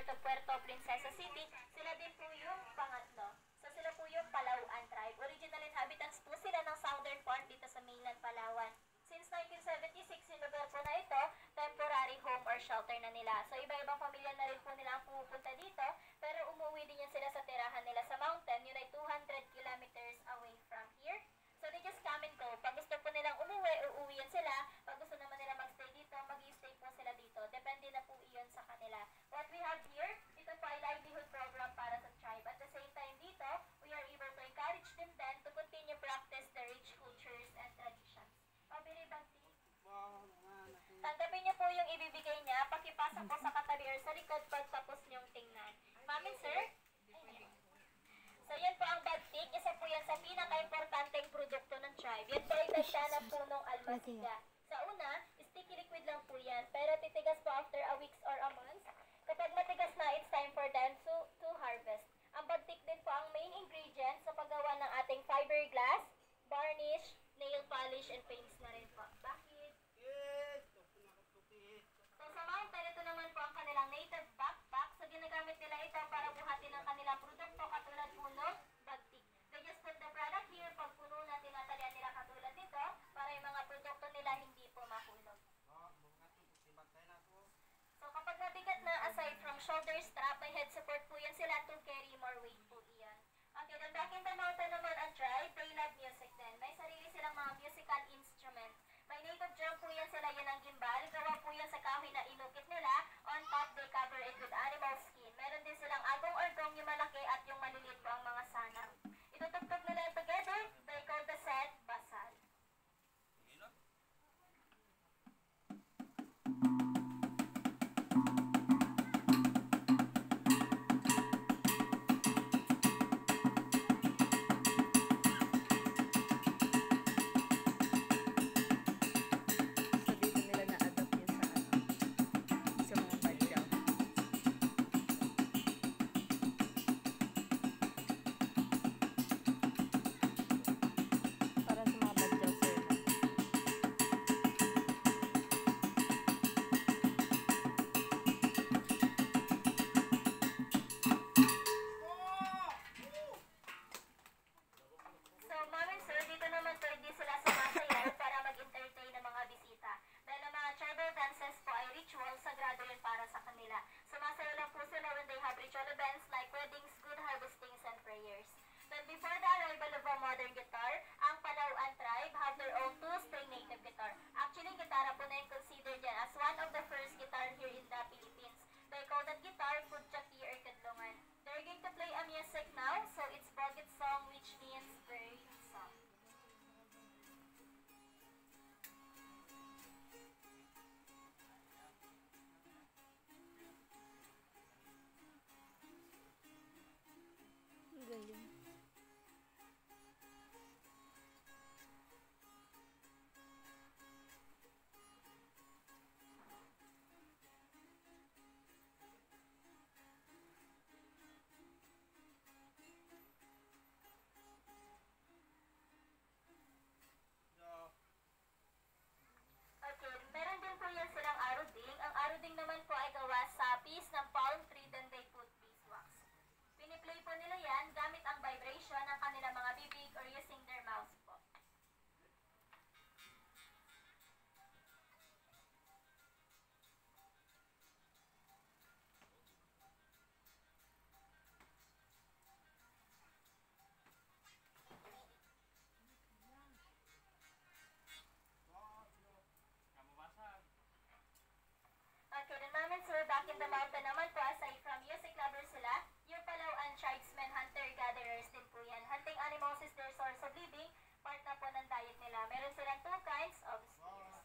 north of Puerto Princesa City, sila din po yung pangatlo. So sila po yung Palauan tribe. Original inhabitants po sila ng southern part dito sa mainland Palawan. Since 1976, yung lugar po na ito, temporary home or shelter na nila. So iba-ibang pamilya na rin po nila ang pumupunta dito, pero umuwi din yan sila sa tirahan nila sa mountain, yun ay 200 kilometers away from here. So they just come and go. Pag gusto po nilang umuwi, uuwi yan sila. Pag gusto naman nila magstay dito, mag-i-stay po sila dito. Depende na po iyon sa kanila. What we have here, ito po ay livelihood program para sa tribe. At the same time dito, we are able to encourage them then to continue practice the rich cultures and traditions. Pabili Bagti. Tanggapin niyo po yung ibibigay niya. Pakipasa po sa katabi or sa likod pagtapos niyong tingnan. Ma'am and sir? So yan po ang bagtik. Isa po yan sa pinaka-importanteng produkto ng tribe. Yan po ay dasya ng punong almasida. Sa una, sticky liquid lang po yan. Pero titigas po after a week or a month. Kapag matigas na, it's time for them to harvest. Ang bagtik din po ang main ingredient sa paggawa ng ating fiberglass, varnish, nail polish, and paints na rin po. Bakit? So sa mountain, ito naman po ang kanilang native backpack. So ginagamit nila ito para buhatin ang kanilang produkto katulad po ng bagtik. They just put the product here. Pag puno na, tinatalian nila katulad nito para yung mga produkto nila hindi po mahulog. So kapag nabigat na, aside from shoulder strap, may head support po yan sila to carry more weight po iyan. Okay, then back in the mountain naman ang tribe, they love music din. May sarili silang mga musical instrument. May native drum po yan sila, yan ang gimbal. Gawa po yan sa kahoy na inukit nila. On top, they cover it with animal skin. Meron din silang agong-argong yung malaki at yung maliliit po ang mga sanang. Itutugtog nila together, they call the set basal. Sagrado yun para sa kanila. Sumasayaw lang po sila when they have ritual events like weddings, good harvestings, and prayers. Then before the arrival of a modern guitar, ang Palauan tribe have their own two-string native guitar. Actually, gitara po na yung considered yan as one of the first guitar here in the Philippines. They call that guitar Kudchaki or Kadlungan. They're going to play a music now, so it's Bogit song, which means bird song. Galing. Okay, meron din po yan silang aruding. Ang aruding naman po ay gawa sa piece ng palm tree, then they put beeswax. Piniplay po nila yan gamit ang vibration ng kanilang mga bibig or using their mouths po. Okay, then ma'am and sir, back in the mountain naman po, aside from music lovers sila, yung Palauan tribesmen, hunter-gatherers din po yan. Hunting animals is their source of living, part na po ng diet nila. Meron silang two kinds of spears.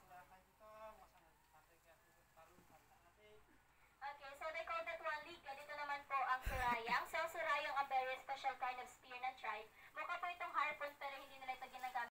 Okay, so they call that one liga. Dito naman po ang surayang. So surayang a very special kind of spear ng tribe. Mukha po itong harpoon pero hindi